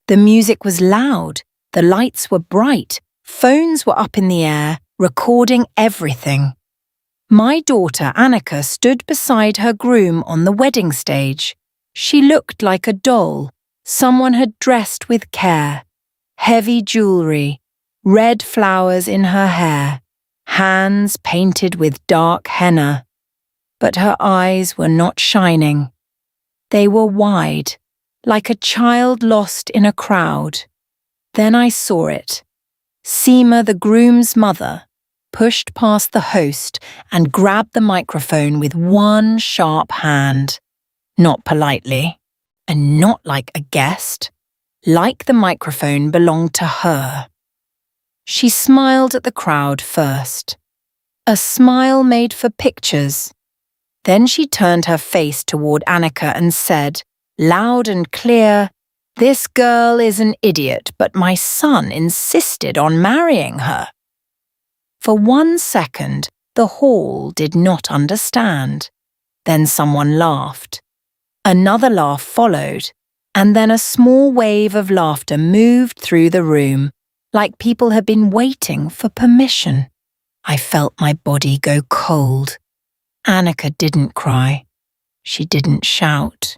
The music was loud, the lights were bright, phones were up in the air, recording everything. My daughter Annika stood beside her groom on the wedding stage. She looked like a doll. Someone had dressed with care. Heavy jewelry, red flowers in her hair, hands painted with dark henna. But her eyes were not shining. They were wide, like a child lost in a crowd. Then I saw it. Seema, the groom's mother, pushed past the host and grabbed the microphone with one sharp hand. Not politely, and not like a guest, like the microphone belonged to her. She smiled at the crowd first. A smile made for pictures. Then she turned her face toward Annika and said, loud and clear, "This girl is an idiot, but my son insisted on marrying her." For 1 second, the hall did not understand. Then someone laughed. Another laugh followed, and then a small wave of laughter moved through the room, like people had been waiting for permission. I felt my body go cold. Annika didn't cry. She didn't shout.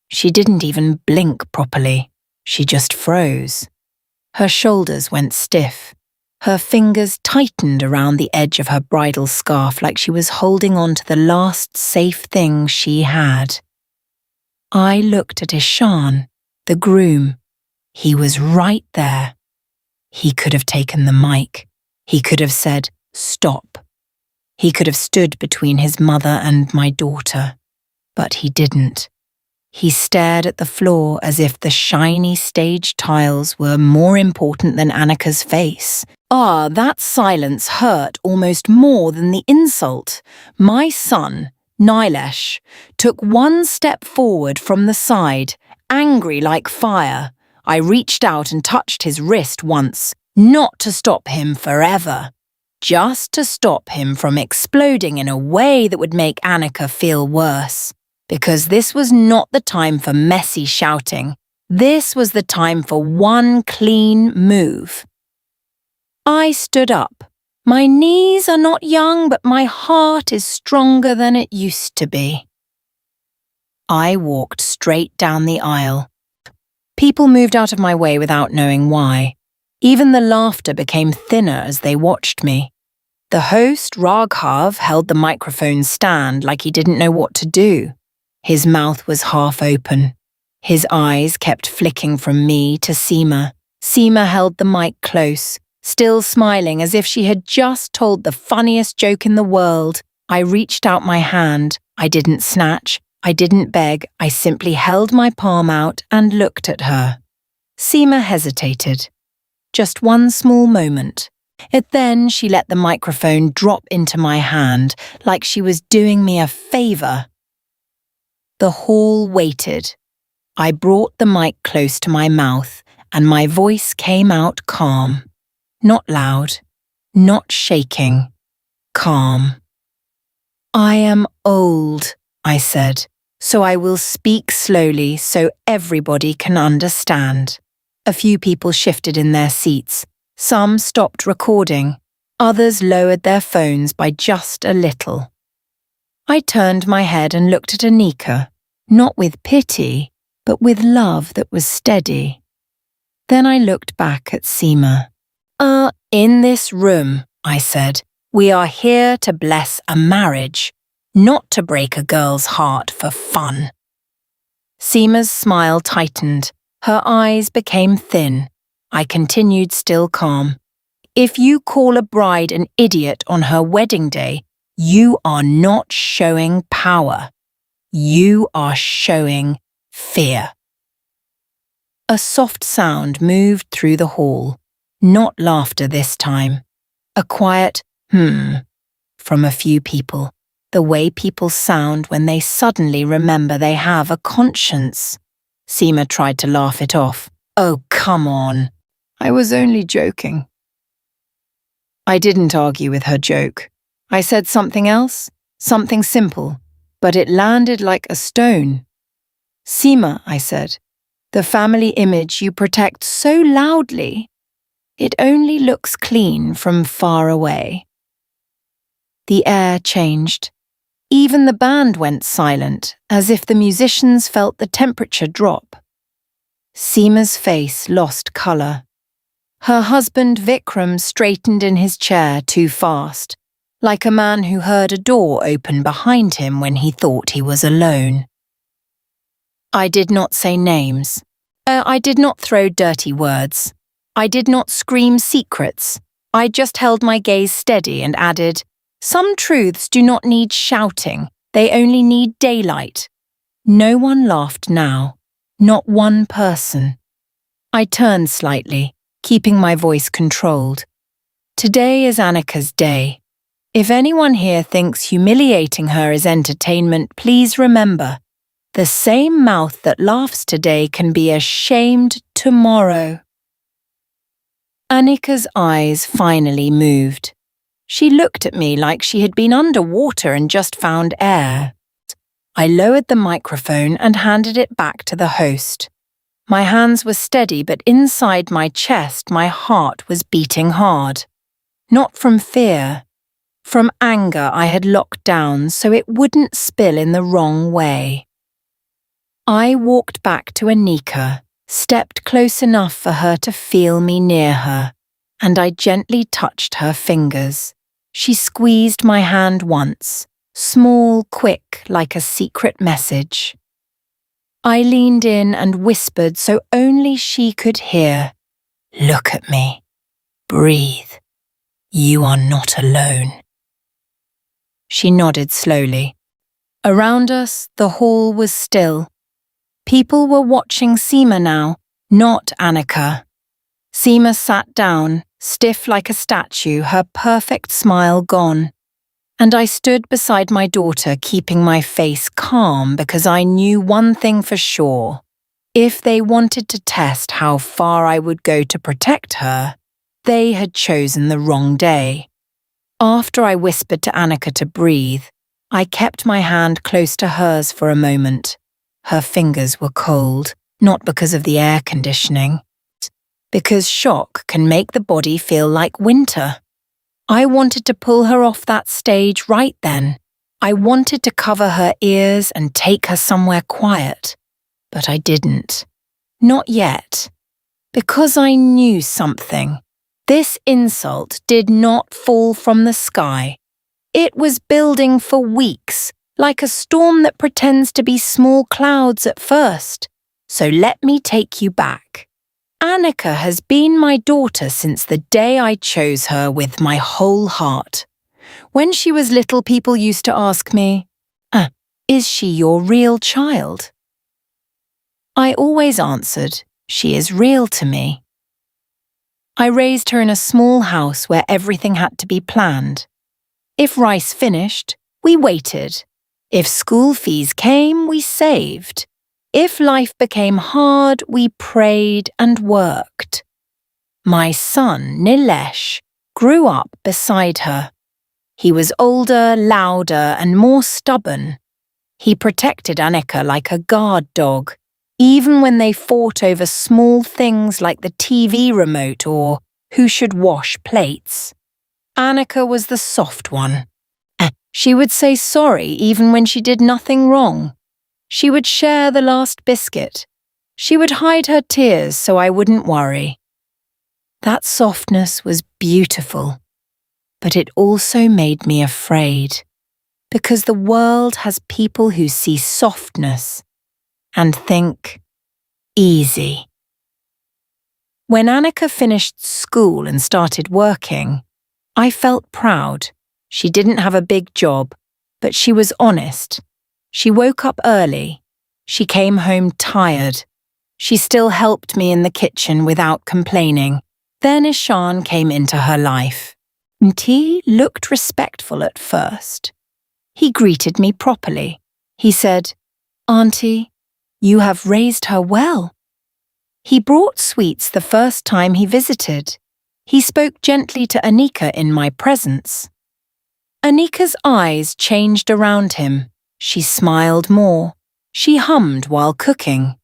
She didn't even blink properly. She just froze. Her shoulders went stiff. Her fingers tightened around the edge of her bridal scarf like she was holding on to the last safe thing she had. I looked at Ishan, the groom. He was right there. He could have taken the mic. He could have said, "Stop." He could have stood between his mother and my daughter. But he didn't. He stared at the floor as if the shiny stage tiles were more important than Annika's face. That silence hurt almost more than the insult. My son, Nilesh, took 1 step forward from the side, angry like fire. I reached out and touched his wrist once, not to stop him forever, just to stop him from exploding in a way that would make Annika feel worse. Because this was not the time for messy shouting. This was the time for one clean move. I stood up. My knees are not young, but my heart is stronger than it used to be. I walked straight down the aisle. People moved out of my way without knowing why. Even the laughter became thinner as they watched me. The host, Raghav, held the microphone stand like he didn't know what to do. His mouth was half open. His eyes kept flicking from me to Seema. Seema held the mic close, still smiling as if she had just told the funniest joke in the world. I reached out my hand. I didn't snatch. I didn't beg. I simply held my palm out and looked at her. Seema hesitated. Just one small moment. Then she let the microphone drop into my hand like she was doing me a favor. The hall waited. I brought the mic close to my mouth and my voice came out calm. Not loud, not shaking, calm. "I am old," I said, "so I will speak slowly so everybody can understand." A few people shifted in their seats. Some stopped recording. Others lowered their phones by just a little. I turned my head and looked at Anika, not with pity, but with love that was steady. Then I looked back at Seema. In this room," I said, "we are here to bless a marriage, not to break a girl's heart for fun." Seema's smile tightened. Her eyes became thin. I continued, still calm. "If you call a bride an idiot on her wedding day, you are not showing power. You are showing fear." A soft sound moved through the hall. Not laughter this time. A quiet from a few people. The way people sound when they suddenly remember they have a conscience. Seema tried to laugh it off. "Oh, come on. I was only joking." I didn't argue with her joke. I said something else, something simple, but it landed like a stone. "Seema," I said, The family image you protect so loudly, it only looks clean from far away. The air changed. Even the band went silent, as if the musicians felt the temperature drop. Seema's face lost colour. Her husband Vikram straightened in his chair too fast, like a man who heard a door open behind him when he thought he was alone. I did not say names. I did not throw dirty words. I did not scream secrets. I just held my gaze steady and added, "Some truths do not need shouting, they only need daylight." No one laughed now, not one person. I turned slightly, keeping my voice controlled. Today is Annika's day. If anyone here thinks humiliating her is entertainment, please remember, the same mouth that laughs today can be ashamed tomorrow. Annika's eyes finally moved. She looked at me like she had been underwater and just found air. I lowered the microphone and handed it back to the host. My hands were steady, but inside my chest my heart was beating hard. Not from fear. From anger I had locked down so it wouldn't spill in the wrong way. I walked back to Annika, stepped close enough for her to feel me near her, and I gently touched her fingers. She squeezed my hand once, small, quick, like a secret message. I leaned in and whispered so only she could hear, "Look at me. Breathe. You are not alone." She nodded slowly. Around us, the hall was still. People were watching Seema now, not Annika. Seema sat down, stiff like a statue, her perfect smile gone. And I stood beside my daughter, keeping my face calm because I knew one thing for sure. If they wanted to test how far I would go to protect her, they had chosen the wrong day. After I whispered to Annika to breathe, I kept my hand close to hers for a moment. Her fingers were cold, not because of the air conditioning, because shock can make the body feel like winter. I wanted to pull her off that stage right then. I wanted to cover her ears and take her somewhere quiet, but I didn't. Not yet. Because I knew something. This insult did not fall from the sky. It was building for weeks, like a storm that pretends to be small clouds at first. So let me take you back. Annika has been my daughter since the day I chose her with my whole heart. When she was little, people used to ask me, "Is she your real child?" I always answered, "She is real to me." I raised her in a small house where everything had to be planned. If rice finished, we waited. If school fees came, we saved. If life became hard, we prayed and worked. My son, Nilesh, grew up beside her. He was older, louder, and more stubborn. He protected Annika like a guard dog, even when they fought over small things like the TV remote or who should wash plates. Annika was the soft one. She would say sorry even when she did nothing wrong. She would share the last biscuit. She would hide her tears so I wouldn't worry. That softness was beautiful, but it also made me afraid, because the world has people who see softness and think, easy. When Annika finished school and started working, I felt proud. She didn't have a big job, but she was honest. She woke up early. She came home tired. She still helped me in the kitchen without complaining. Then Ishan came into her life. T looked respectful at first. He greeted me properly. He said, "Auntie, you have raised her well." He brought sweets the first time he visited. He spoke gently to Annika in my presence. Anika's eyes changed around him. She smiled more. She hummed while cooking.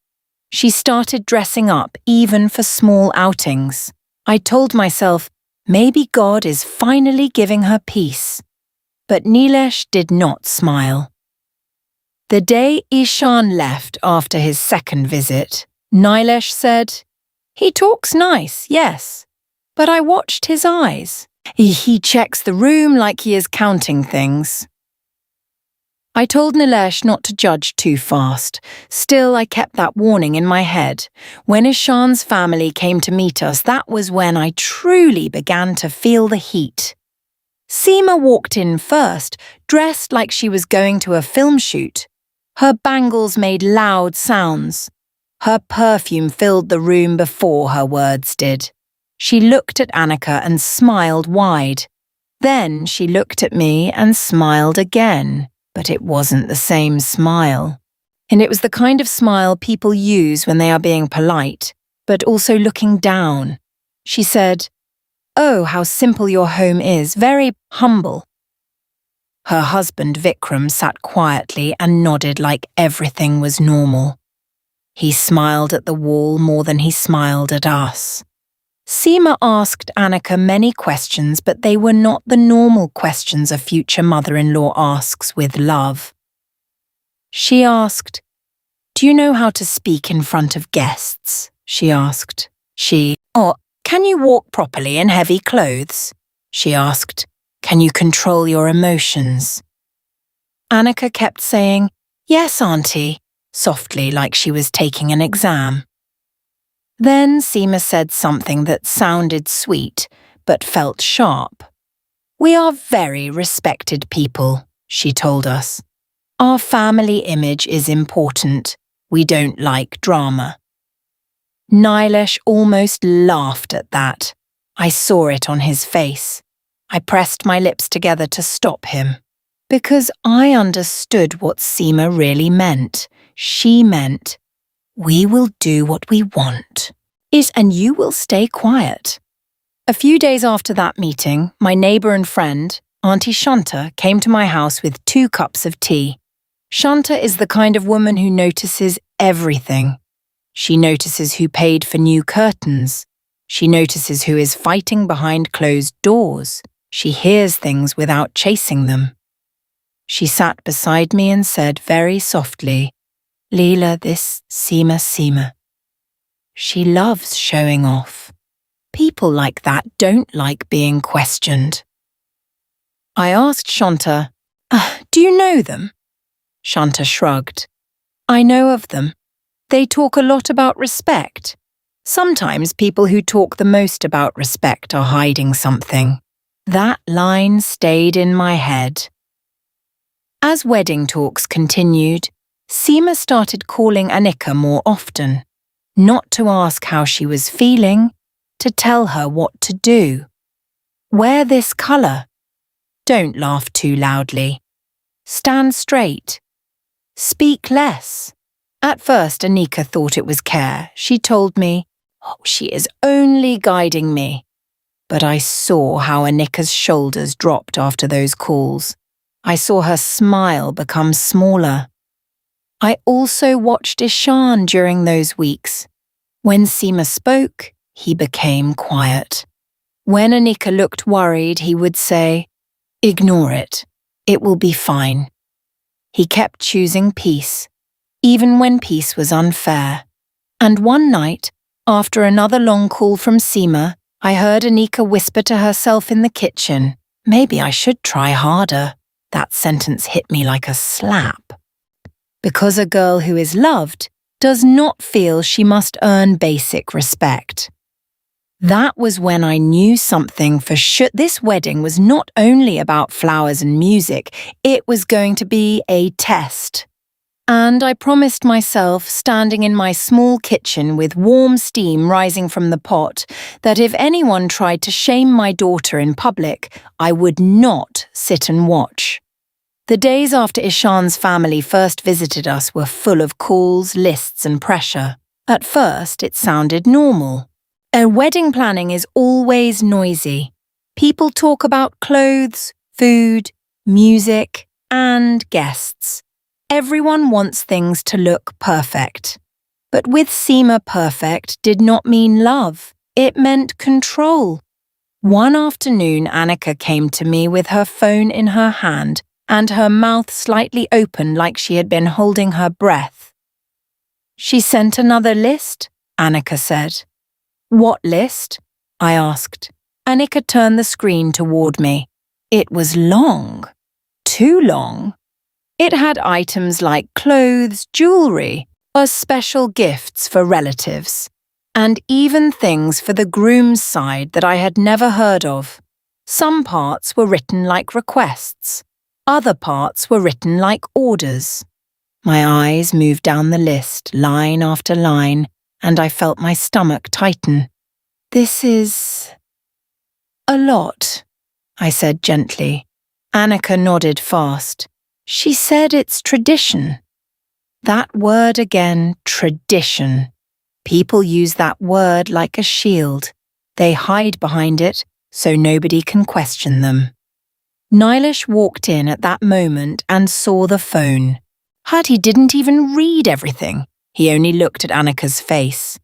She started dressing up even for small outings. I told myself, maybe God is finally giving her peace. But Nilesh did not smile. The day Ishan left after his second visit, Nilesh said, "He talks nice, yes, but I watched his eyes. He checks the room like he is counting things." I told Nilesh not to judge too fast. Still, I kept that warning in my head. When Ishan's family came to meet us, that was when I truly began to feel the heat. Seema walked in first, dressed like she was going to a film shoot. Her bangles made loud sounds. Her perfume filled the room before her words did. She looked at Annika and smiled wide. Then she looked at me and smiled again, but it wasn't the same smile. And it was the kind of smile people use when they are being polite, but also looking down. She said, "Oh, how simple your home is, very humble." Her husband Vikram sat quietly and nodded like everything was normal. He smiled at the wall more than he smiled at us. Seema asked Annika many questions, but they were not the normal questions a future mother-in-law asks with love. She asked, "Do you know how to speak in front of guests?" she asked. "Or can you walk properly in heavy clothes?" she asked. "Can you control your emotions?" Annika kept saying, "Yes, Auntie," softly like she was taking an exam. Then Seema said something that sounded sweet, but felt sharp. "We are very respected people," she told us. "Our family image is important. We don't like drama." Nilesh almost laughed at that. I saw it on his face. I pressed my lips together to stop him. Because I understood what Seema really meant. She meant, "We will do what we want. And you will stay quiet." A few days after that meeting, my neighbour and friend, Auntie Shanta, came to my house with 2 cups of tea. Shanta is the kind of woman who notices everything. She notices who paid for new curtains. She notices who is fighting behind closed doors. She hears things without chasing them. She sat beside me and said very softly, "Leela, this Seema. She loves showing off. People like that don't like being questioned." I asked Shanta, "Do you know them?" Shanta shrugged. "I know of them. They talk a lot about respect. Sometimes people who talk the most about respect are hiding something." That line stayed in my head. As wedding talks continued, Seema started calling Annika more often, not to ask how she was feeling, to tell her what to do. "Wear this colour. Don't laugh too loudly. Stand straight. Speak less." At first, Annika thought it was care. She told me, "Oh, she is only guiding me." But I saw how Annika's shoulders dropped after those calls. I saw her smile become smaller. I also watched Ishan during those weeks. When Seema spoke, he became quiet. When Annika looked worried, he would say, "Ignore it. It will be fine." He kept choosing peace, even when peace was unfair. And one night, after another long call from Seema, I heard Annika whisper to herself in the kitchen, "Maybe I should try harder." That sentence hit me like a slap. Because a girl who is loved does not feel she must earn basic respect. That was when I knew something for sure. This wedding was not only about flowers and music, it was going to be a test. And I promised myself, standing in my small kitchen with warm steam rising from the pot, that if anyone tried to shame my daughter in public, I would not sit and watch. The days after Ishan's family first visited us were full of calls, lists and pressure. At first, it sounded normal. Wedding planning is always noisy. People talk about clothes, food, music, and guests. Everyone wants things to look perfect. But with Seema perfect did not mean love. It meant control. One afternoon, Annika came to me with her phone in her hand and her mouth slightly open like she had been holding her breath. "She sent another list," Annika said. "What list?" I asked. Annika turned the screen toward me. It was long. Too long. It had items like clothes, jewelry, or special gifts for relatives, and even things for the groom's side that I had never heard of. Some parts were written like requests. Other parts were written like orders. My eyes moved down the list, line after line, and I felt my stomach tighten. "This is a lot," I said gently. Annika nodded fast. She said it's tradition. That word again, tradition. People use that word like a shield. They hide behind it so nobody can question them. Nilesh walked in at that moment and saw the phone. He didn't even read everything. He only looked at Annika's face.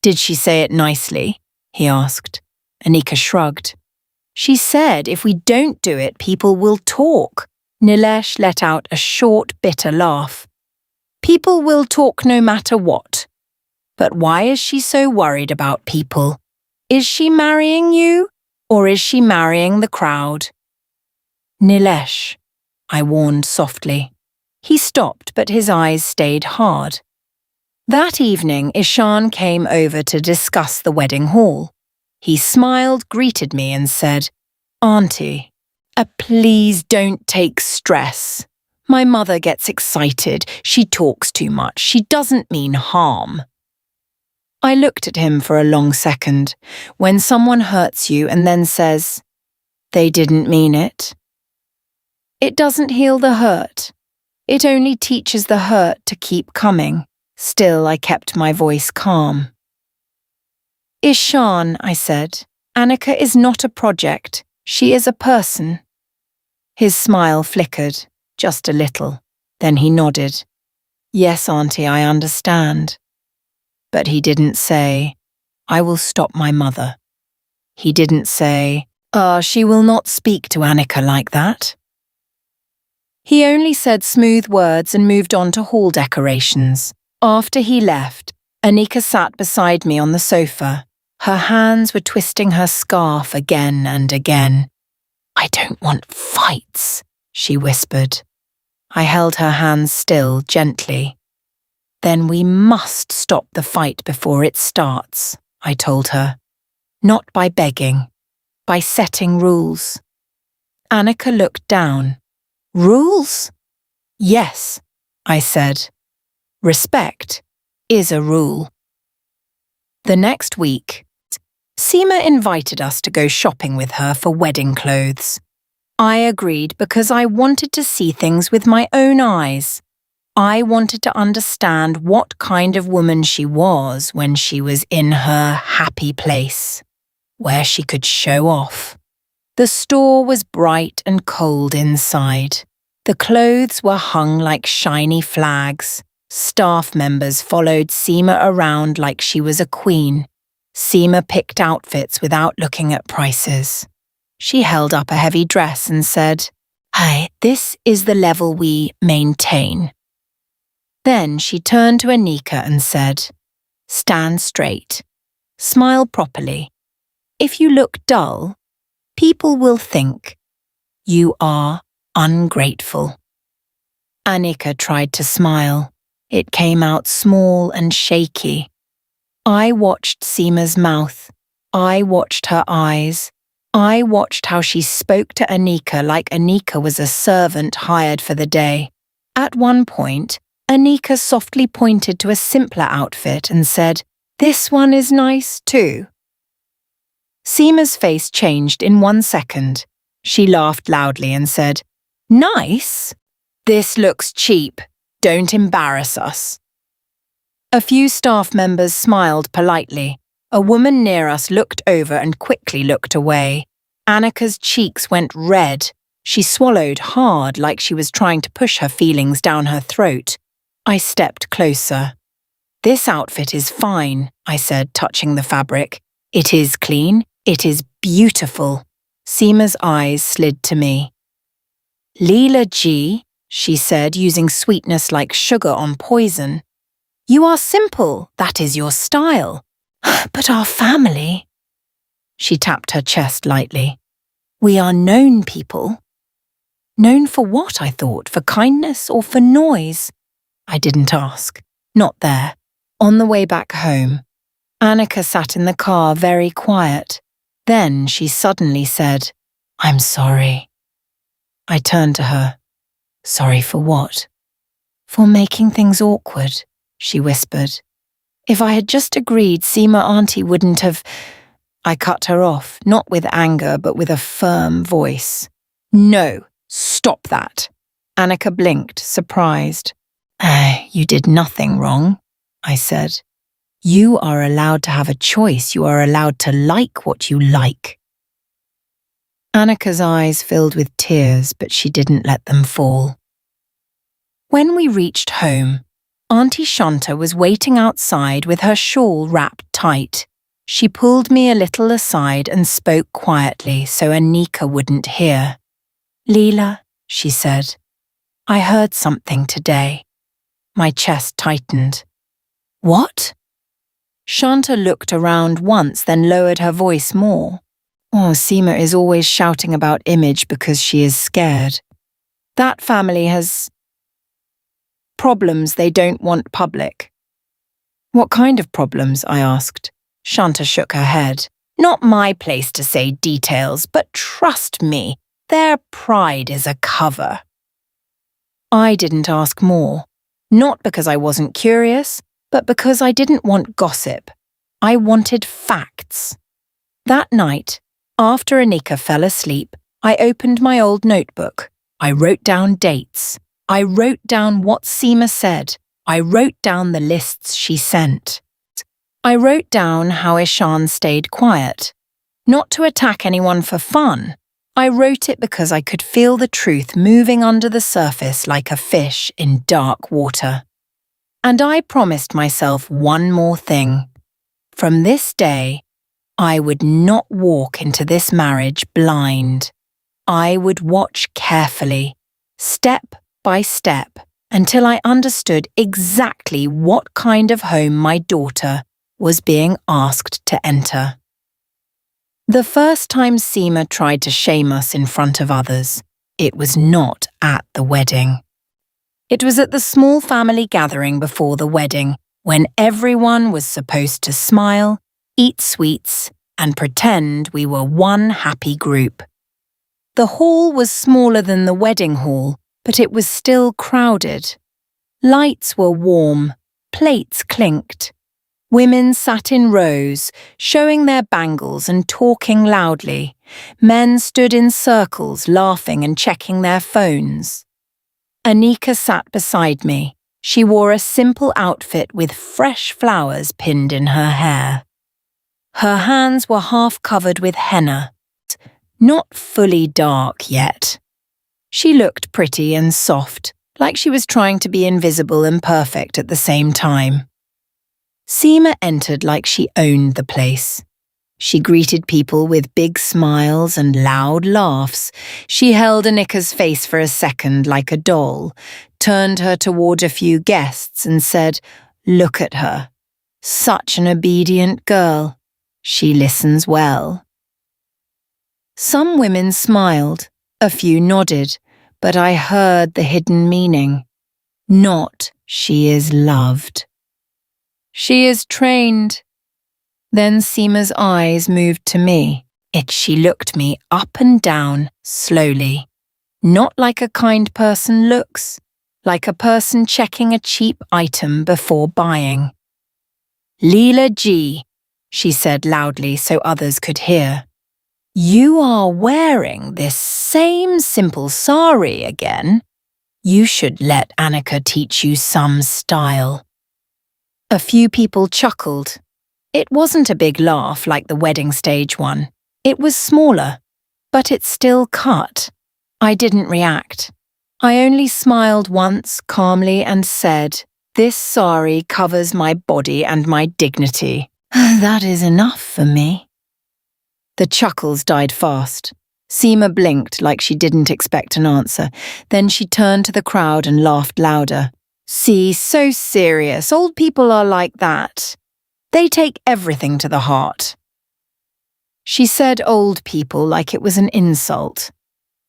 "Did she say it nicely?" he asked. Annika shrugged. "She said if we don't do it, people will talk." Nilesh let out a short, bitter laugh. "People will talk no matter what. But why is she so worried about people? Is she marrying you, or is she marrying the crowd?" "Nilesh," I warned softly. He stopped, but his eyes stayed hard. That evening, Ishan came over to discuss the wedding hall. He smiled, greeted me, and said, "Auntie, please don't take stress. My mother gets excited. She talks too much. She doesn't mean harm." I looked at him for a long second. When someone hurts you and then says, "They didn't mean it," it doesn't heal the hurt. It only teaches the hurt to keep coming. Still, I kept my voice calm. "Ishan," I said, "Annika is not a project. She is a person." His smile flickered, just a little. Then he nodded. "Yes, Auntie, I understand." But he didn't say, "I will stop my mother." He didn't say, "She will not speak to Annika like that." He only said smooth words and moved on to hall decorations. After he left, Annika sat beside me on the sofa. Her hands were twisting her scarf again and again. "I don't want fights," she whispered. I held her hands still, gently. "Then we must stop the fight before it starts," I told her. "Not by begging, by setting rules." Annika looked down. "Rules?" "Yes," I said. "Respect is a rule." The next week, Seema invited us to go shopping with her for wedding clothes. I agreed because I wanted to see things with my own eyes. I wanted to understand what kind of woman she was when she was in her happy place, where she could show off. The store was bright and cold inside. The clothes were hung like shiny flags. Staff members followed Seema around like she was a queen. Seema picked outfits without looking at prices. She held up a heavy dress and said, "Hey, this is the level we maintain." Then she turned to Anika and said, "Stand straight. Smile properly. If you look dull, people will think you are ungrateful." Anika tried to smile. It came out small and shaky. I watched Seema's mouth. I watched her eyes. I watched how she spoke to Anika like Anika was a servant hired for the day. At one point, Anika softly pointed to a simpler outfit and said, "This one is nice too." Seema's face changed in 1 second. She laughed loudly and said, "Nice? This looks cheap. Don't embarrass us." A few staff members smiled politely. A woman near us looked over and quickly looked away. Annika's cheeks went red. She swallowed hard like she was trying to push her feelings down her throat. I stepped closer. This outfit is fine, I said, touching the fabric. It is clean. It is beautiful. Seema's eyes slid to me. Leela G, she said, using sweetness like sugar on poison. You are simple. That is your style. But our family... She tapped her chest lightly. We are known people. Known for what, I thought? For kindness or for noise? I didn't ask. Not there. On the way back home, Annika sat in the car very quiet. Then she suddenly said, I'm sorry. I turned to her. Sorry for what? For making things awkward, she whispered. If I had just agreed, Seema Auntie wouldn't have... I cut her off, not with anger, but with a firm voice. No, stop that. Annika blinked, surprised. You did nothing wrong, I said. You are allowed to have a choice. You are allowed to like what you like. Annika's eyes filled with tears, but she didn't let them fall. When we reached home, Auntie Shanta was waiting outside with her shawl wrapped tight. She pulled me a little aside and spoke quietly so Anika wouldn't hear. Leela, she said, I heard something today. My chest tightened. What? Shanta looked around once, then lowered her voice more. Oh, Seema is always shouting about image because she is scared. That family has problems they don't want public. What kind of problems? I asked. Shanta shook her head. Not my place to say details, but trust me, their pride is a cover. I didn't ask more, not because I wasn't curious, but because I didn't want gossip. I wanted facts. That night, after Anika fell asleep, I opened my old notebook. I wrote down dates. I wrote down what Seema said. I wrote down the lists she sent. I wrote down how Ishan stayed quiet. Not to attack anyone for fun. I wrote it because I could feel the truth moving under the surface like a fish in dark water. And I promised myself one more thing. From this day, I would not walk into this marriage blind. I would watch carefully, step by step, until I understood exactly what kind of home my daughter was being asked to enter. The first time Seema tried to shame us in front of others, it was not at the wedding. It was at the small family gathering before the wedding, when everyone was supposed to smile, eat sweets, and pretend we were one happy group. The hall was smaller than the wedding hall, but it was still crowded. Lights were warm, plates clinked. Women sat in rows, showing their bangles and talking loudly. Men stood in circles, laughing and checking their phones. Anika sat beside me. She wore a simple outfit with fresh flowers pinned in her hair. Her hands were half covered with henna, not fully dark yet. She looked pretty and soft, like she was trying to be invisible and perfect at the same time. Seema entered like she owned the place. She greeted people with big smiles and loud laughs. She held Anika's face for a second like a doll, turned her toward a few guests and said, "Look at her. Such an obedient girl. She listens well." Some women smiled, a few nodded, but I heard the hidden meaning. Not, she is loved. She is trained. Then Seema's eyes moved to me. She looked me up and down, slowly. Not like a kind person looks, like a person checking a cheap item before buying. "Leela G," she said loudly so others could hear. "You are wearing this same simple sari again. You should let Anika teach you some style." A few people chuckled. It wasn't a big laugh like the wedding stage one. It was smaller, but it still cut. I didn't react. I only smiled once calmly and said, This sari covers my body and my dignity. That is enough for me. The chuckles died fast. Seema blinked like she didn't expect an answer. Then she turned to the crowd and laughed louder. See, so serious. Old people are like that. They take everything to the heart. She said old people like it was an insult.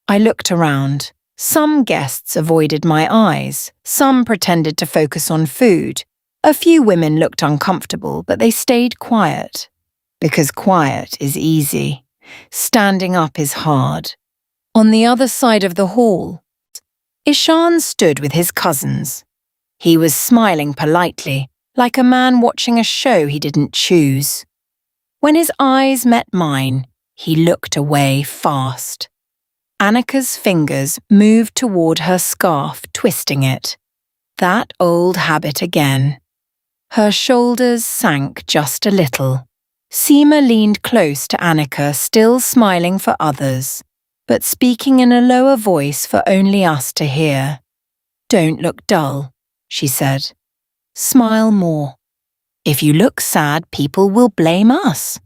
I looked around. Some guests avoided my eyes. Some pretended to focus on food. A few women looked uncomfortable, but they stayed quiet. Because quiet is easy. Standing up is hard. On the other side of the hall, Ishan stood with his cousins. He was smiling politely, like a man watching a show he didn't choose. When his eyes met mine, he looked away fast. Annika's fingers moved toward her scarf, twisting it. That old habit again. Her shoulders sank just a little. Seema leaned close to Annika, still smiling for others, but speaking in a lower voice for only us to hear. Don't look dull, she said. Smile more. If you look sad, people will blame us.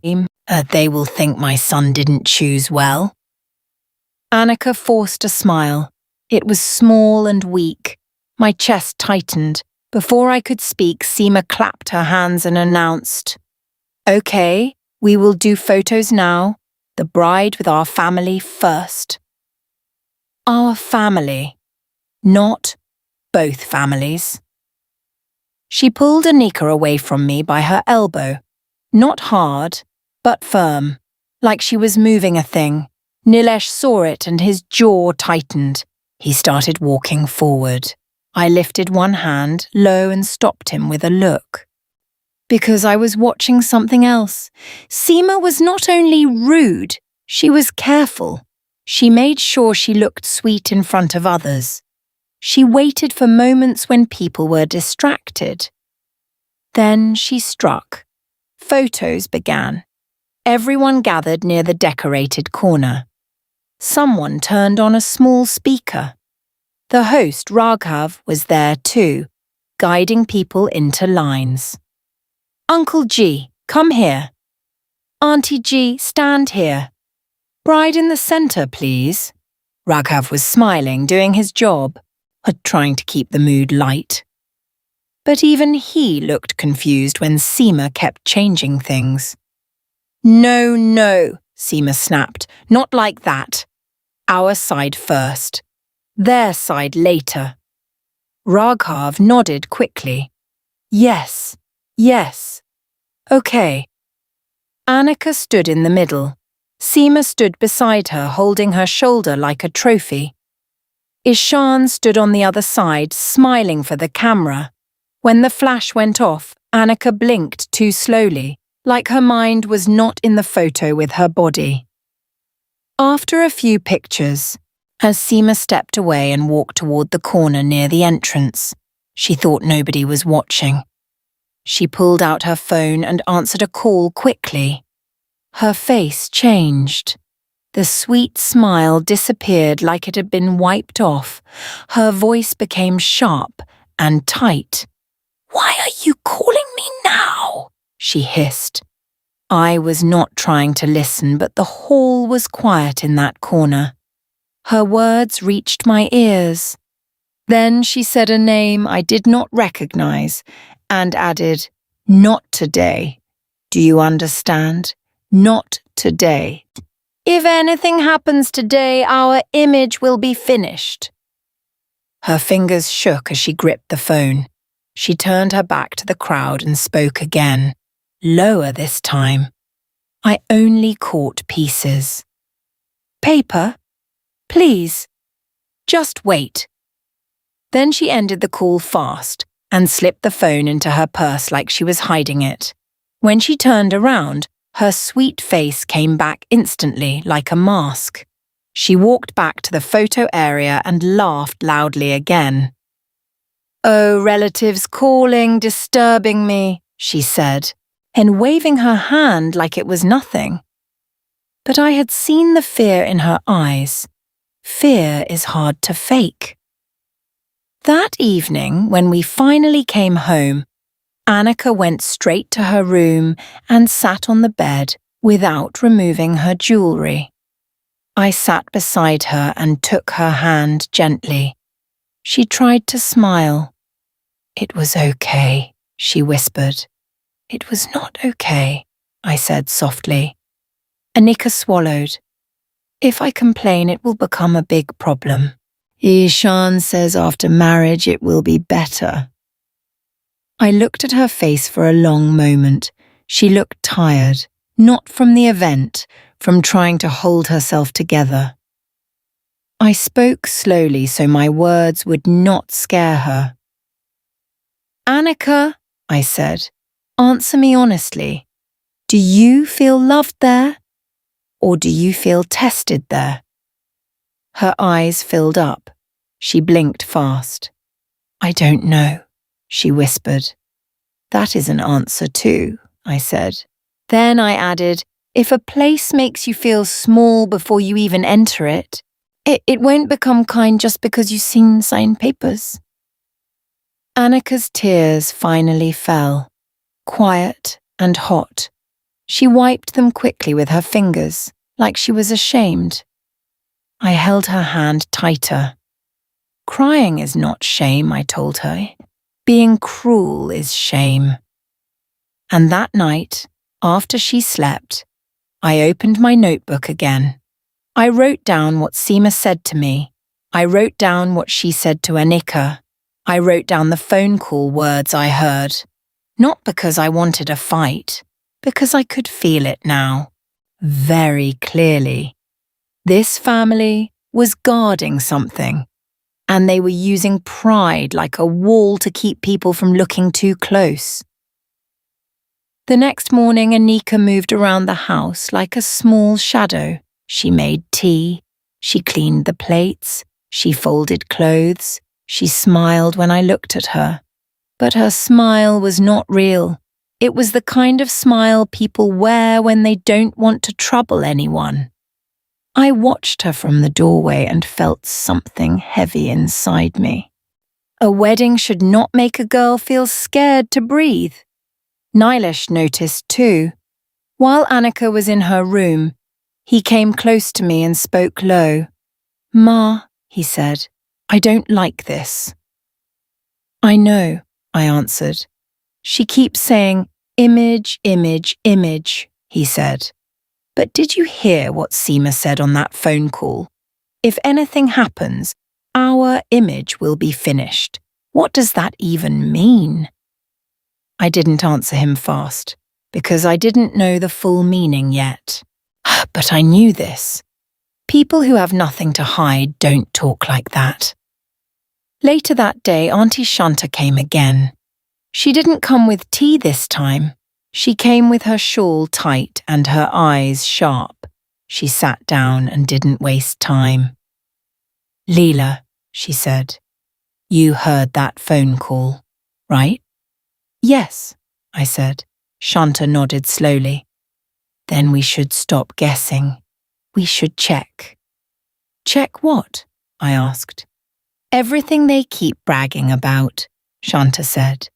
They will think my son didn't choose well. Annika forced a smile. It was small and weak. My chest tightened. Before I could speak, Seema clapped her hands and announced, Okay, we will do photos now. The bride with our family first. Our family, not both families. She pulled Anika away from me by her elbow. Not hard, but firm, like she was moving a thing. Nilesh saw it and his jaw tightened. He started walking forward. I lifted one hand low and stopped him with a look. Because I was watching something else. Seema was not only rude, she was careful. She made sure she looked sweet in front of others. She waited for moments when people were distracted. Then she struck. Photos began. Everyone gathered near the decorated corner. Someone turned on a small speaker. The host, Raghav, was there too, guiding people into lines. Uncle G, come here. Auntie G, stand here. Bride in the centre, please. Raghav was smiling, doing his job, trying to keep the mood light. But even he looked confused when Seema kept changing things. No, Seema snapped. Not like that. Our side first. Their side later. Raghav nodded quickly. Yes. Okay. Annika stood in the middle. Seema stood beside her, holding her shoulder like a trophy. Ishan stood on the other side, smiling for the camera. When the flash went off, Annika blinked too slowly, like her mind was not in the photo with her body. After a few pictures, as Seema stepped away and walked toward the corner near the entrance, she thought nobody was watching. She pulled out her phone and answered a call quickly. Her face changed. The sweet smile disappeared like it had been wiped off. Her voice became sharp and tight. Why are you calling me now? She hissed. I was not trying to listen, but the hall was quiet in that corner. Her words reached my ears. Then she said a name I did not recognize and added, Not today. Do you understand? Not today. If anything happens today, our image will be finished. Her fingers shook as she gripped the phone. She turned her back to the crowd and spoke again, lower this time. I only caught pieces. Paper? Please. Just wait. Then she ended the call fast and slipped the phone into her purse like she was hiding it. When she turned around, her sweet face came back instantly like a mask. She walked back to the photo area and laughed loudly again. Oh, relatives calling, disturbing me, she said, and waving her hand like it was nothing. But I had seen the fear in her eyes. Fear is hard to fake. That evening, when we finally came home, Annika went straight to her room and sat on the bed without removing her jewellery. I sat beside her and took her hand gently. She tried to smile. "It was okay," she whispered. "It was not okay," I said softly. Annika swallowed. "If I complain, it will become a big problem. Ishan says after marriage it will be better." I looked at her face for a long moment. She looked tired, not from the event, from trying to hold herself together. I spoke slowly so my words would not scare her. "Annika," I said, "answer me honestly. Do you feel loved there? Or do you feel tested there?" Her eyes filled up. She blinked fast. "I don't know," she whispered. "That is an answer too," I said. Then I added, "If a place makes you feel small before you even enter it, it won't become kind just because you've seen signed papers." Annika's tears finally fell, quiet and hot. She wiped them quickly with her fingers, like she was ashamed. I held her hand tighter. "Crying is not shame," I told her. "Being cruel is shame." And that night, after she slept, I opened my notebook again. I wrote down what Seema said to me. I wrote down what she said to Annika. I wrote down the phone call words I heard. Not because I wanted a fight, because I could feel it now, very clearly. This family was guarding something, and they were using pride like a wall to keep people from looking too close. The next morning, Annika moved around the house like a small shadow. She made tea, she cleaned the plates, she folded clothes, she smiled when I looked at her. But her smile was not real. It was the kind of smile people wear when they don't want to trouble anyone. I watched her from the doorway and felt something heavy inside me. A wedding should not make a girl feel scared to breathe. Nilesh noticed too. While Annika was in her room, he came close to me and spoke low. "Ma," he said, "I don't like this." "I know," I answered. "She keeps saying, 'Image, image, image,'" he said. "But did you hear what Seema said on that phone call? If anything happens, our image will be finished. What does that even mean?" I didn't answer him fast, because I didn't know the full meaning yet. But I knew this. People who have nothing to hide don't talk like that. Later that day, Auntie Shanta came again. She didn't come with tea this time. She came with her shawl tight and her eyes sharp. She sat down and didn't waste time. "Leela," she said, "you heard that phone call, right?" "Yes," I said. Shanta nodded slowly. "Then we should stop guessing. We should check." "Check what?" I asked. "Everything they keep bragging about," Shanta said.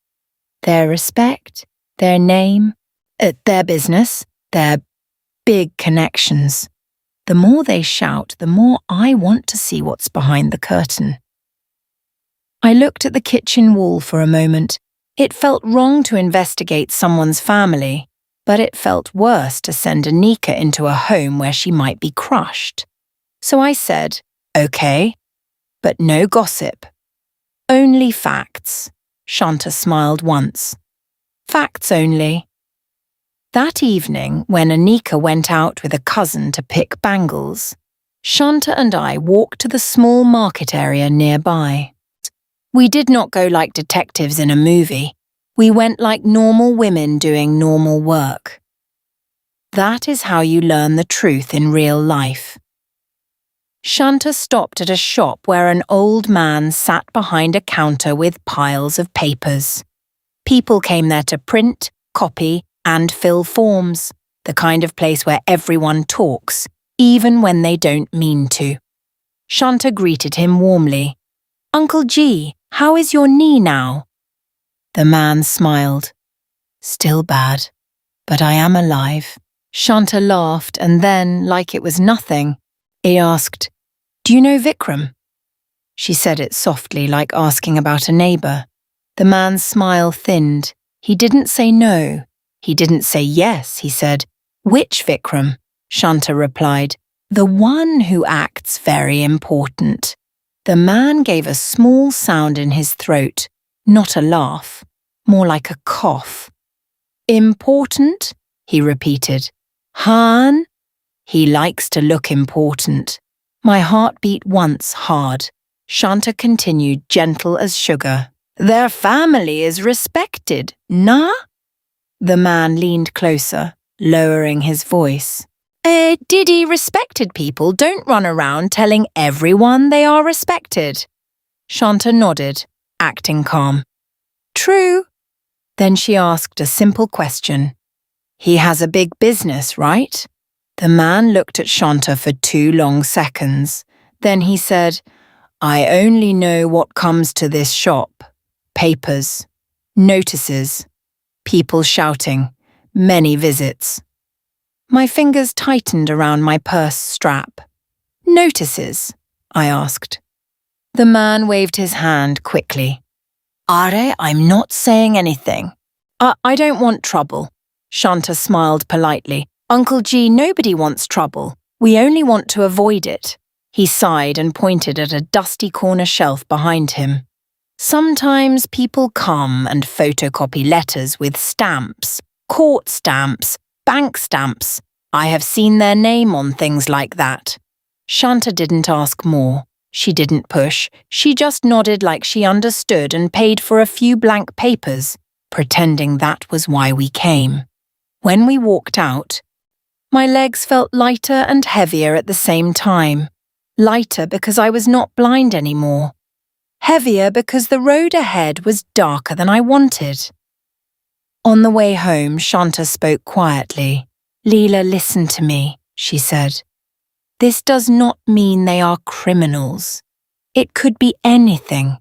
"Their respect, their name, their business, their big connections. The more they shout, the more I want to see what's behind the curtain." I looked at the kitchen wall for a moment. It felt wrong to investigate someone's family, but it felt worse to send Anika into a home where she might be crushed. So I said, "Okay, but no gossip. Only facts." Shanta smiled once. "Facts only." That evening, when Anika went out with a cousin to pick bangles, Shanta and I walked to the small market area nearby. We did not go like detectives in a movie. We went like normal women doing normal work. That is how you learn the truth in real life. Shanta stopped at a shop where an old man sat behind a counter with piles of papers. People came there to print, copy, and fill forms, the kind of place where everyone talks, even when they don't mean to. Shanta greeted him warmly. "Uncle G, How is your knee now?" The man smiled. "Still bad, but I am alive." Shanta laughed and then, like it was nothing, he asked, "Do you know Vikram?" She said it softly, like asking about a neighbour. The man's smile thinned. He didn't say no. He didn't say yes, he said, "Which Vikram?" Shanta replied, "The one who acts very important." The man gave a small sound in his throat, not a laugh, more like a cough. "Important?" he repeated. "Han?" "He likes to look important." My heart beat once hard. Shanta continued, gentle as sugar. "Their family is respected, nah?" The man leaned closer, lowering his voice. Diddy, respected people don't run around telling everyone they are respected." Shanta nodded, acting calm. "True." Then she asked a simple question. "He has a big business, right?" The man looked at Shanta for 2 long seconds. Then he said, "I only know what comes to this shop. Papers, notices, people shouting, many visits." My fingers tightened around my purse strap. "Notices?" I asked. The man waved his hand quickly. "Are, I'm not saying anything." I don't want trouble." Shanta smiled politely. "Uncle G, nobody wants trouble. We only want to avoid it." He sighed and pointed at a dusty corner shelf behind him. "Sometimes people come and photocopy letters with stamps, court stamps, bank stamps. I have seen their name on things like that." Shanta didn't ask more. She didn't push. She just nodded like she understood and paid for a few blank papers, pretending that was why we came. When we walked out, my legs felt lighter and heavier at the same time. Lighter because I was not blind anymore. Heavier because the road ahead was darker than I wanted. On the way home, Shanta spoke quietly. "Leela, listen to me," she said. "This does not mean they are criminals. It could be anything.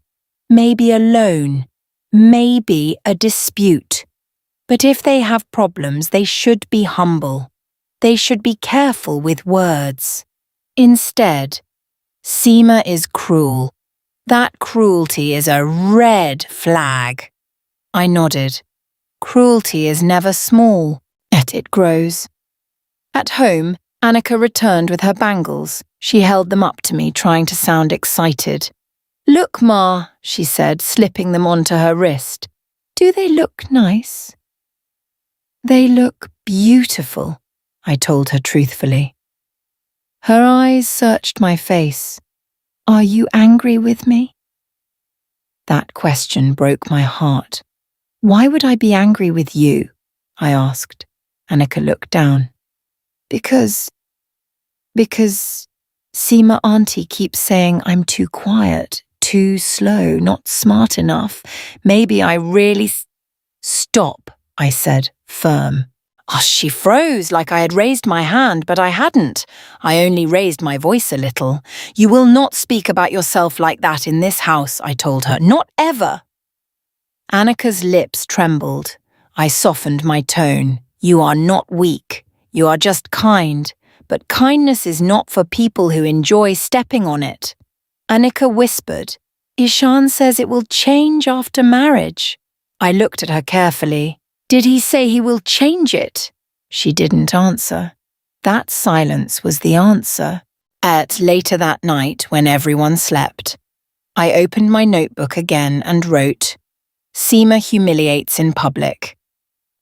Maybe a loan. Maybe a dispute. But if they have problems, they should be humble. They should be careful with words. Instead, Seema is cruel. That cruelty is a red flag." I nodded. Cruelty is never small, yet it grows. At home, Annika returned with her bangles. She held them up to me, trying to sound excited. "Look, Ma," she said, slipping them onto her wrist. "Do they look nice?" "They look beautiful," I told her truthfully. Her eyes searched my face. "Are you angry with me?" That question broke my heart. "Why would I be angry with you?" I asked. Annika looked down. Because Seema Auntie keeps saying I'm too quiet, too slow, not smart enough. Maybe I really... "Stop," I said, firm. She froze like I had raised my hand, but I hadn't. I only raised my voice a little. "You will not speak about yourself like that in this house," I told her. "Not ever." Annika's lips trembled. I softened my tone. "You are not weak. You are just kind. But kindness is not for people who enjoy stepping on it." Annika whispered, "Ishan says it will change after marriage." I looked at her carefully. "Did he say he will change it?" She didn't answer. That silence was the answer. Later that night, when everyone slept, I opened my notebook again and wrote, "Seema humiliates in public.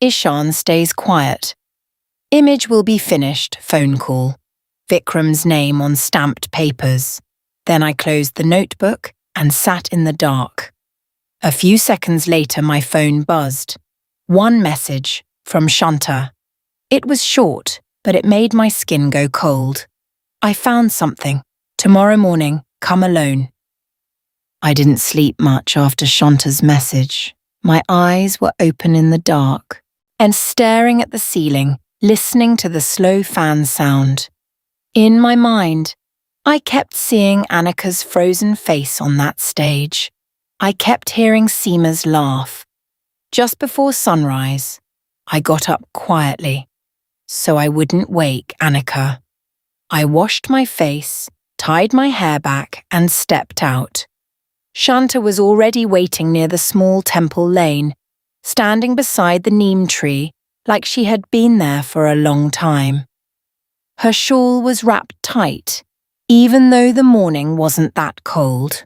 Ishan stays quiet. Image will be finished, phone call. Vikram's name on stamped papers." Then I closed the notebook and sat in the dark. A few seconds later, my phone buzzed. One message from Shanta. It was short, but it made my skin go cold. "I found something. Tomorrow morning, come alone." I didn't sleep much after Shanta's message. My eyes were open in the dark and staring at the ceiling, listening to the slow fan sound. In my mind, I kept seeing Annika's frozen face on that stage. I kept hearing Seema's laugh. Just before sunrise, I got up quietly, so I wouldn't wake Annika. I washed my face, tied my hair back, and stepped out. Shanta was already waiting near the small temple lane, standing beside the neem tree like she had been there for a long time. Her shawl was wrapped tight, even though the morning wasn't that cold.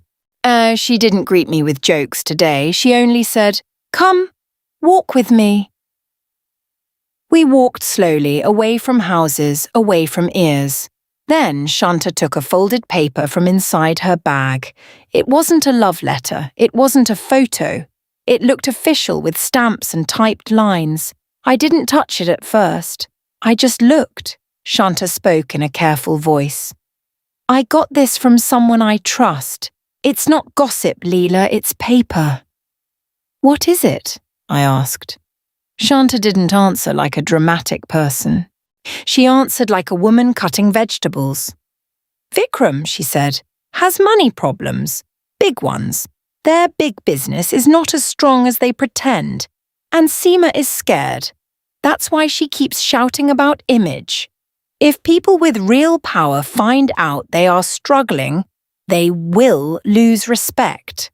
She didn't greet me with jokes today. She only said, "Come, walk with me." We walked slowly, away from houses, away from ears. Then Shanta took a folded paper from inside her bag. It wasn't a love letter. It wasn't a photo. It looked official with stamps and typed lines. I didn't touch it at first. I just looked. Shanta spoke in a careful voice. "I got this from someone I trust. It's not gossip, Leela, it's paper." "What is it?" I asked. Shanta didn't answer like a dramatic person. She answered like a woman cutting vegetables. "Vikram," she said, "has money problems. Big ones. Their big business is not as strong as they pretend. And Seema is scared. That's why she keeps shouting about image. If people with real power find out they are struggling, they will lose respect."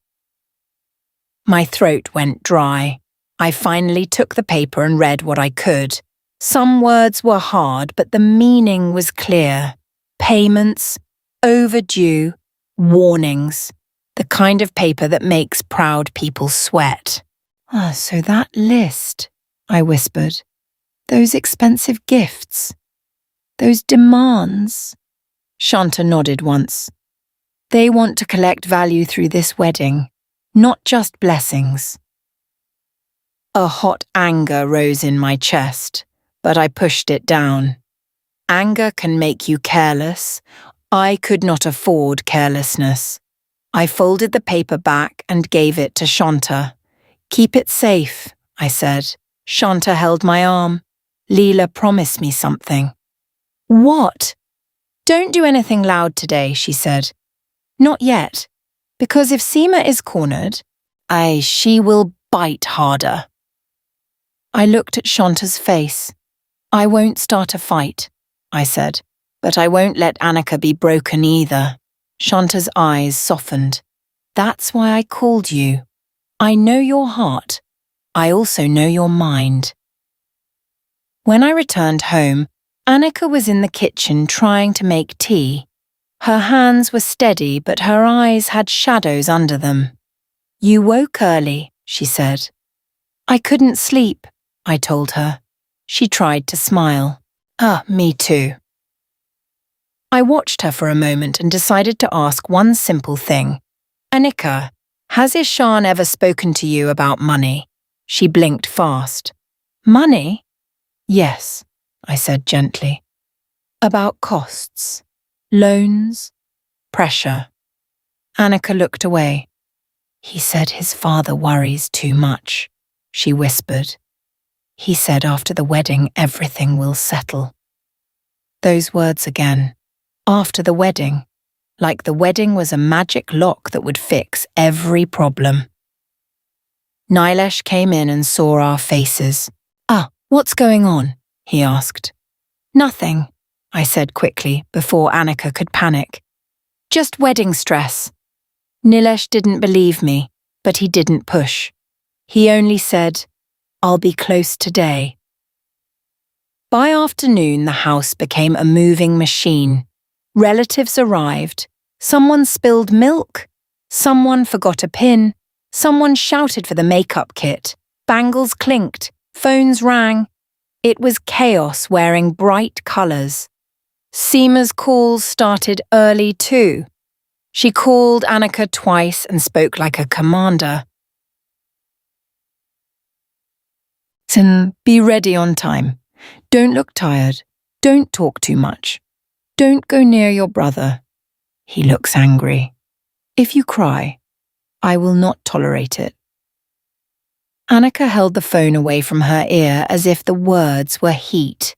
My throat went dry. I finally took the paper and read what I could. Some words were hard, but the meaning was clear. Payments, overdue, warnings. The kind of paper that makes proud people sweat. So that list," I whispered. "Those expensive gifts. Those demands." Shanta nodded once. "They want to collect value through this wedding, not just blessings." A hot anger rose in my chest, but I pushed it down. Anger can make you careless. I could not afford carelessness. I folded the paper back and gave it to Shanta. "Keep it safe," I said. Shanta held my arm. "Leela promised me something." "What?" "Don't do anything loud today," she said. "Not yet, because if Seema is cornered, she will bite harder." I looked at Shanta's face. "I won't start a fight," I said, "but I won't let Annika be broken either." Shanta's eyes softened. "That's why I called you. I know your heart. I also know your mind." When I returned home, Annika was in the kitchen trying to make tea. Her hands were steady, but her eyes had shadows under them. "You woke early," she said. "I couldn't sleep," I told her. She tried to smile. Me too." I watched her for a moment and decided to ask one simple thing. "Annika, has Ishan ever spoken to you about money?" She blinked fast. "Money?" "Yes," I said gently. "About costs, loans, pressure." Annika looked away. "He said his father worries too much," she whispered. "He said after the wedding everything will settle." Those words again. After the wedding. Like the wedding was a magic lock that would fix every problem. Nilesh came in and saw our faces. "What's going on?" he asked. "Nothing," I said quickly before Annika could panic. "Just wedding stress." Nilesh didn't believe me, but he didn't push. He only said, "I'll be close today." By afternoon, the house became a moving machine. Relatives arrived. Someone spilled milk. Someone forgot a pin. Someone shouted for the makeup kit. Bangles clinked. Phones rang. It was chaos wearing bright colours. Seema's calls started early too. She called Annika twice and spoke like a commander. "Be ready on time. Don't look tired. Don't talk too much. Don't go near your brother. He looks angry. If you cry, I will not tolerate it." Annika held the phone away from her ear as if the words were heat.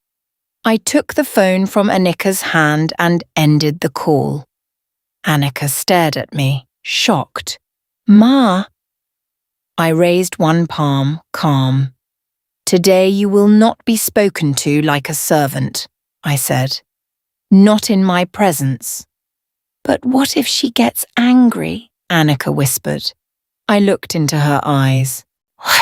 I took the phone from Annika's hand and ended the call. Annika stared at me, shocked. "Ma," I raised one palm, calm. "Today you will not be spoken to like a servant," I said. "Not in my presence." "But what if she gets angry?" Annika whispered. I looked into her eyes.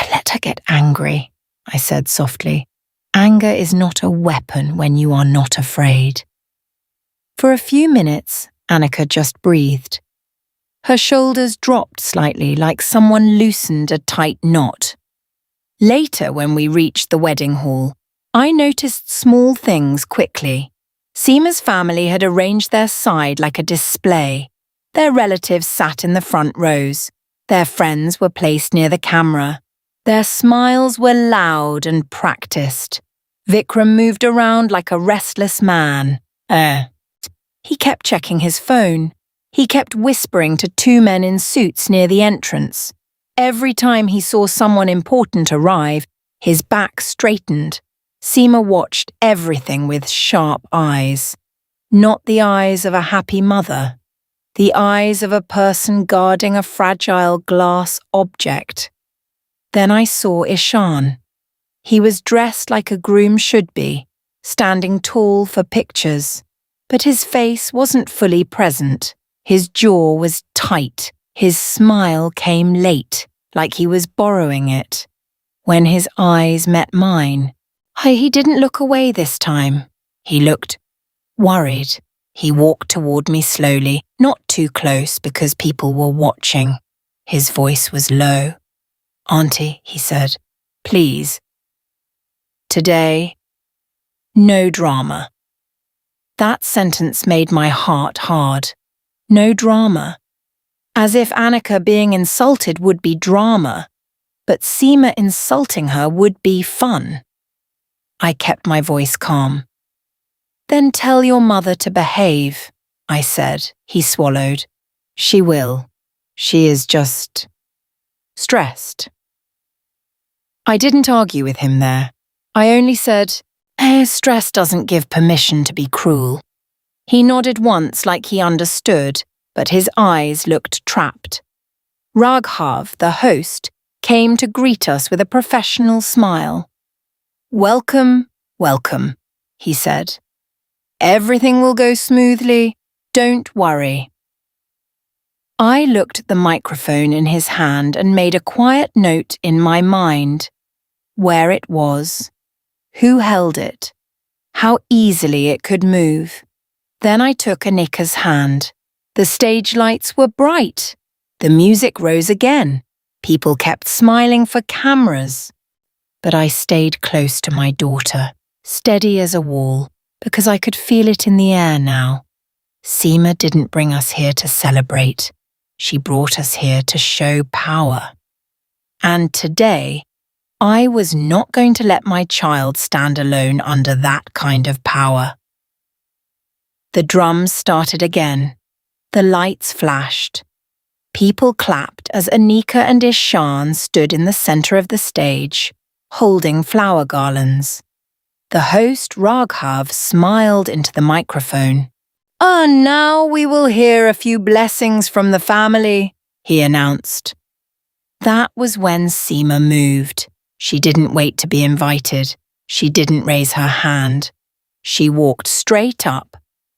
"Let her get angry," I said softly. "Anger is not a weapon when you are not afraid." For a few minutes, Annika just breathed. Her shoulders dropped slightly like someone loosened a tight knot. Later, when we reached the wedding hall, I noticed small things quickly. Seema's family had arranged their side like a display. Their relatives sat in the front rows. Their friends were placed near the camera. Their smiles were loud and practiced. Vikram moved around like a restless man. He kept checking his phone. He kept whispering to two men in suits near the entrance. Every time he saw someone important arrive, his back straightened. Seema watched everything with sharp eyes. Not the eyes of a happy mother. The eyes of a person guarding a fragile glass object. Then I saw Ishan. He was dressed like a groom should be, standing tall for pictures. But his face wasn't fully present. His jaw was tight. His smile came late, like he was borrowing it. When his eyes met mine, he didn't look away this time. He looked worried. He walked toward me slowly, not too close because people were watching. His voice was low. "Auntie," he said, "please. Today, no drama." That sentence made my heart hard. No drama. As if Annika being insulted would be drama, but Seema insulting her would be fun. I kept my voice calm. "Then tell your mother to behave," I said. He swallowed. "She will. She is just stressed." I didn't argue with him there. I only said, stress doesn't give permission to be cruel." He nodded once like he understood, but his eyes looked trapped. Raghav, the host, came to greet us with a professional smile. "Welcome, welcome," he said. "Everything will go smoothly. Don't worry." I looked at the microphone in his hand and made a quiet note in my mind. Where it was, who held it, how easily it could move. Then I took Annika's hand. The stage lights were bright. The music rose again. People kept smiling for cameras. But I stayed close to my daughter, steady as a wall, because I could feel it in the air now. Seema didn't bring us here to celebrate. She brought us here to show power. And today, I was not going to let my child stand alone under that kind of power. The drums started again. The lights flashed. People clapped as Annika and Ishan stood in the center of the stage, holding flower garlands. The host, Raghav, smiled into the microphone. "And now we will hear a few blessings from the family," he announced. That was when Seema moved. She didn't wait to be invited. She didn't raise her hand. She walked straight up,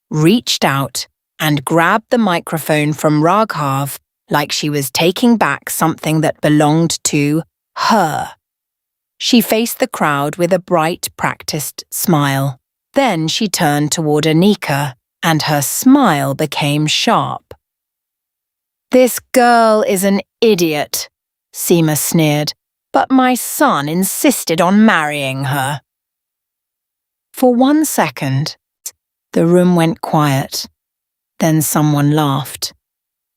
reached out, and grabbed the microphone from Raghav like she was taking back something that belonged to her. She faced the crowd with a bright, practiced smile. Then she turned toward Annika, and her smile became sharp. "This girl is an idiot," Seema sneered, "but my son insisted on marrying her." For 1 second, the room went quiet. Then someone laughed.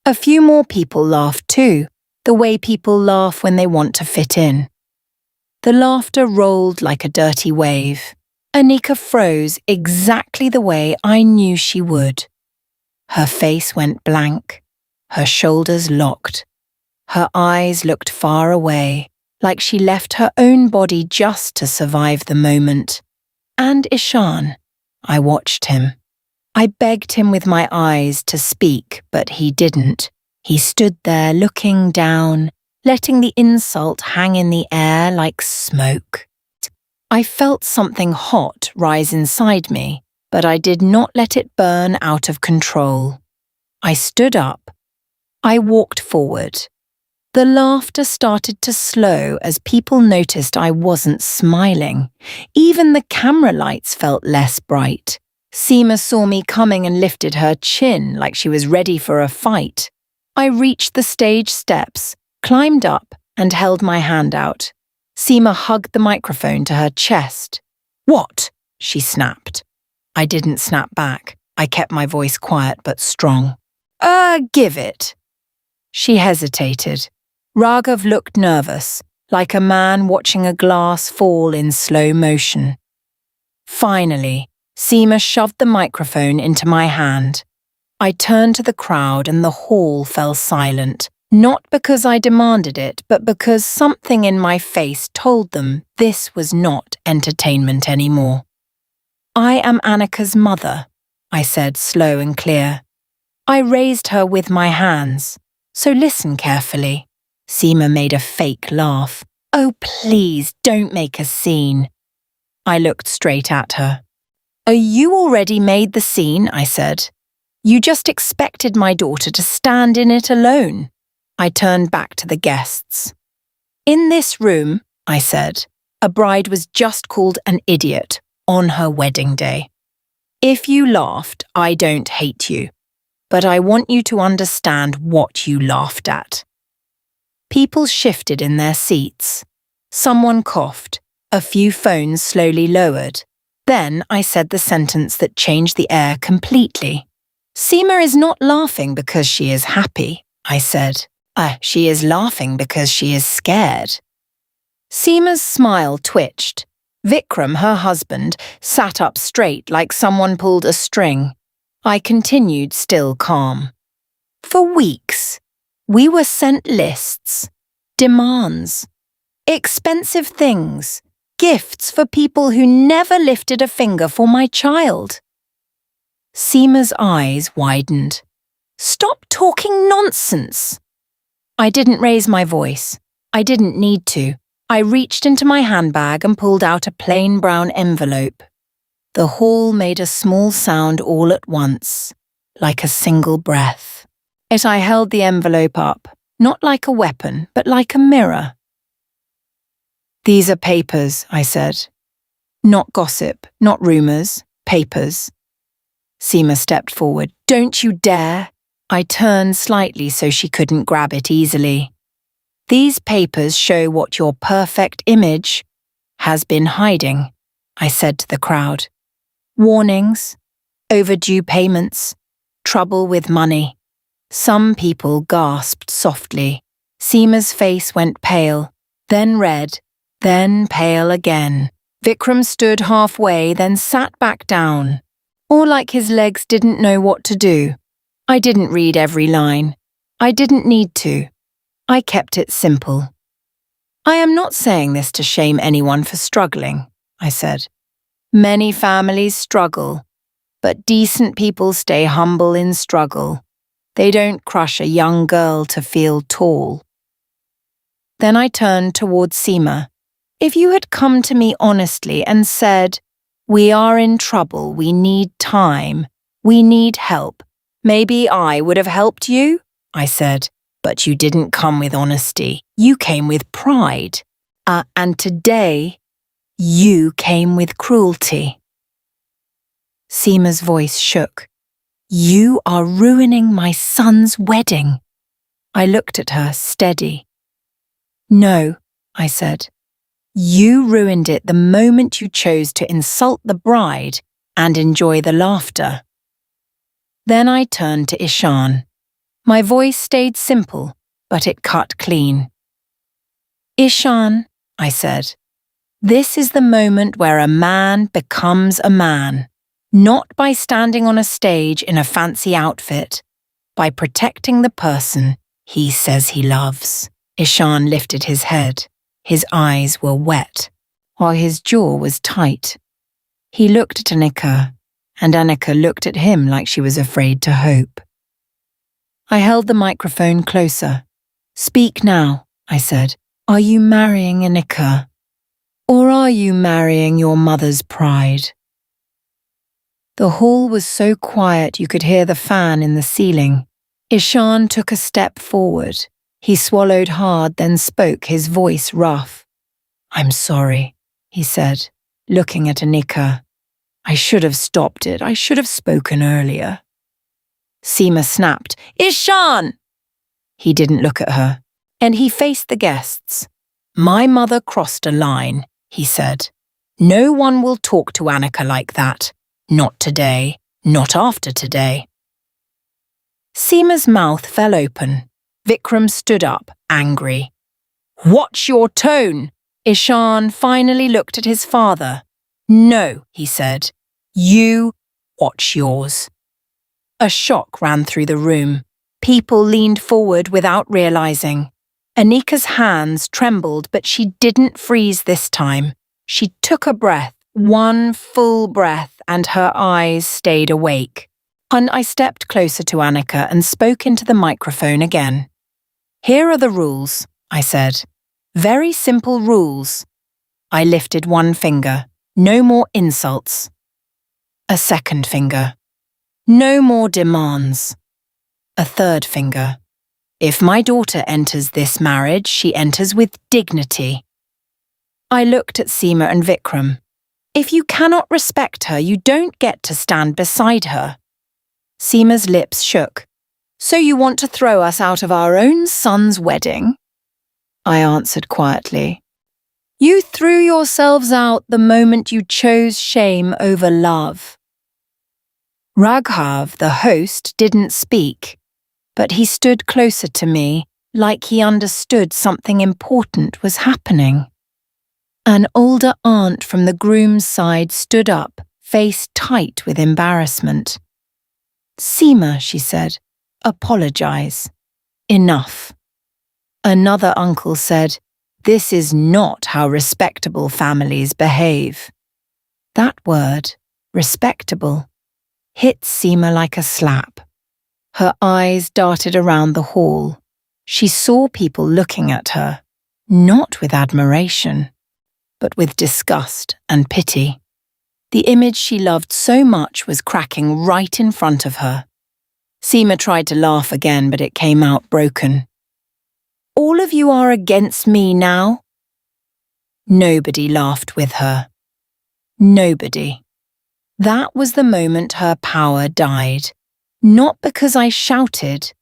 A few more people laughed too, the way people laugh when they want to fit in. The laughter rolled like a dirty wave. Annika froze exactly the way I knew she would. Her face went blank. Her shoulders locked. Her eyes looked far away, like she left her own body just to survive the moment. And Ishan. I watched him. I begged him with my eyes to speak, but he didn't. He stood there looking down, letting the insult hang in the air like smoke. I felt something hot rise inside me, but I did not let it burn out of control. I stood up. I walked forward. The laughter started to slow as people noticed I wasn't smiling. Even the camera lights felt less bright. Seema saw me coming and lifted her chin like she was ready for a fight. I reached the stage steps, climbed up, and held my hand out. Seema hugged the microphone to her chest. "What?" she snapped. I didn't snap back. I kept my voice quiet but strong. Give it." She hesitated. Raghav looked nervous, like a man watching a glass fall in slow motion. Finally, Seema shoved the microphone into my hand. I turned to the crowd and the hall fell silent, not because I demanded it, but because something in my face told them this was not entertainment anymore. "I am Annika's mother," I said, slow and clear. "I raised her with my hands, so listen carefully." Seema made a fake laugh. "Oh, please, don't make a scene." I looked straight at her. "You already made the scene," I said. "You just expected my daughter to stand in it alone." I turned back to the guests. "In this room," I said, "a bride was just called an idiot on her wedding day. If you laughed, I don't hate you, but I want you to understand what you laughed at." People shifted in their seats. Someone coughed. A few phones slowly lowered. Then I said the sentence that changed the air completely. "Seema is not laughing because she is happy," I said. She is laughing because she is scared." Seema's smile twitched. Vikram, her husband, sat up straight like someone pulled a string. I continued, still calm. "For weeks, we were sent lists, demands, expensive things, gifts for people who never lifted a finger for my child." Seema's eyes widened. "Stop talking nonsense." I didn't raise my voice. I didn't need to. I reached into my handbag and pulled out a plain brown envelope. The hall made a small sound all at once, like a single breath. I held the envelope up, not like a weapon, but like a mirror. "These are papers," I said. "Not gossip, not rumours, papers." Seema stepped forward. "Don't you dare!" I turned slightly so she couldn't grab it easily. "These papers show what your perfect image has been hiding," I said to the crowd. "Warnings, overdue payments, trouble with money." Some people gasped softly. Seema's face went pale, then red, then pale again. Vikram stood halfway, then sat back down, or like his legs didn't know what to do. I didn't read every line. I didn't need to. I kept it simple. "I am not saying this to shame anyone for struggling," I said. "Many families struggle, but decent people stay humble in struggle. They don't crush a young girl to feel tall." Then I turned towards Seema. "If you had come to me honestly and said, 'We are in trouble, we need time, we need help,' maybe I would have helped you," I said. "But you didn't come with honesty. You came with pride. And today, you came with cruelty." Seema's voice shook. "You are ruining my son's wedding." I looked at her, steady. "No," I said. "You ruined it the moment you chose to insult the bride and enjoy the laughter." Then I turned to Ishan. My voice stayed simple, but it cut clean. "Ishan," I said, "this is the moment where a man becomes a man, not by standing on a stage in a fancy outfit, by protecting the person he says he loves." Ishan lifted his head. His eyes were wet, while his jaw was tight. He looked at Annika, and Annika looked at him like she was afraid to hope. I held the microphone closer. "Speak now," I said. Are you marrying Anika? Or are you marrying your mother's pride? The hall was so quiet you could hear the fan in the ceiling. Ishan took a step forward. He swallowed hard, then spoke, his voice rough. I'm sorry, he said, looking at Anika. I should have stopped it. I should have spoken earlier. Seema snapped. Ishan! He didn't look at her, and he faced the guests. My mother crossed a line, he said. No one will talk to Anika like that. Not today, not after today. Seema's mouth fell open. Vikram stood up, angry. Watch your tone! Ishan finally looked at his father. No, he said. You watch yours. A shock ran through the room. People leaned forward without realizing. Anika's hands trembled, but she didn't freeze this time. She took a breath, one full breath, and her eyes stayed awake. I stepped closer to Anika and spoke into the microphone again. Here are the rules, I said. Very simple rules. I lifted one finger. No more insults. A second finger. No more demands. A third finger. If my daughter enters this marriage, she enters with dignity. I looked at Seema and Vikram. If you cannot respect her, you don't get to stand beside her. Seema's lips shook. So you want to throw us out of our own son's wedding? I answered quietly. You threw yourselves out the moment you chose shame over love. Raghav, the host, didn't speak, but he stood closer to me, like he understood something important was happening. An older aunt from the groom's side stood up, face tight with embarrassment. Seema, she said, apologize. Enough. Another uncle said, this is not how respectable families behave. That word, respectable, hit Seema like a slap. Her eyes darted around the hall. She saw people looking at her, not with admiration, but with disgust and pity. The image she loved so much was cracking right in front of her. Seema tried to laugh again, but it came out broken. All of you are against me now? Nobody laughed with her. Nobody. That was the moment her power died. Not because I shouted,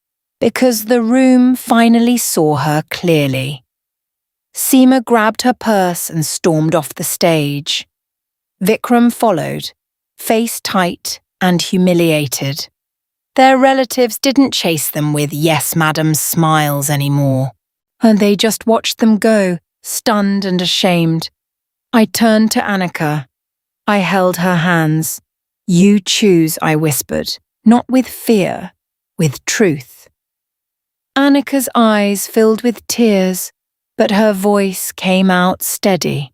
because the room finally saw her clearly. Seema grabbed her purse and stormed off the stage. Vikram followed, face tight and humiliated. Their relatives didn't chase them with yes, madam smiles anymore, and they just watched them go, stunned and ashamed. I turned to Anika. I held her hands. You choose, I whispered, not with fear, with truth. Anika's eyes filled with tears, but her voice came out steady.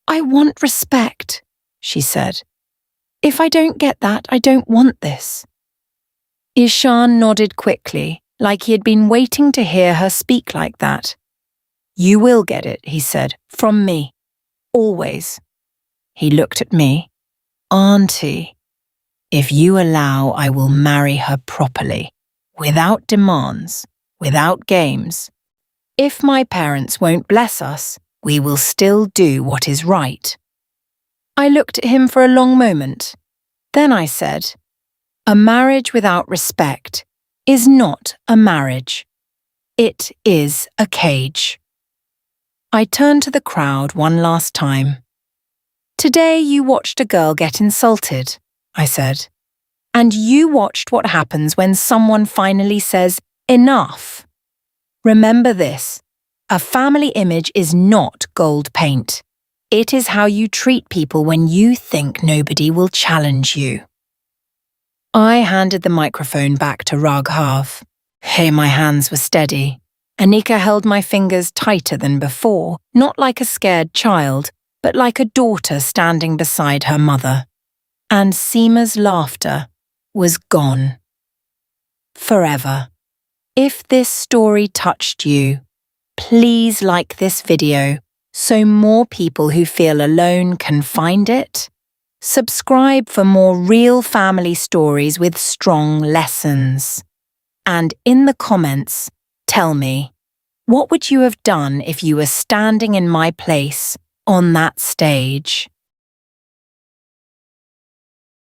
I want respect, she said. If I don't get that, I don't want this. Ishan nodded quickly, like he had been waiting to hear her speak like that. You will get it, he said, from me. Always. He looked at me. Auntie, if you allow, I will marry her properly, without demands, without games. If my parents won't bless us, we will still do what is right. I looked at him for a long moment. Then I said, a marriage without respect is not a marriage. It is a cage. I turned to the crowd one last time. Today you watched a girl get insulted, I said. And you watched what happens when someone finally says, enough. Remember this, a family image is not gold paint. It is how you treat people when you think nobody will challenge you. I handed the microphone back to Raghav. Hey, my hands were steady. Anika held my fingers tighter than before, not like a scared child, but like a daughter standing beside her mother. And Seema's laughter was gone. Forever. If this story touched you, Please like this video so more people who feel alone can find it. Subscribe for more real family stories with strong lessons. And in the comments, tell me, what would you have done if you were standing in my place on that stage?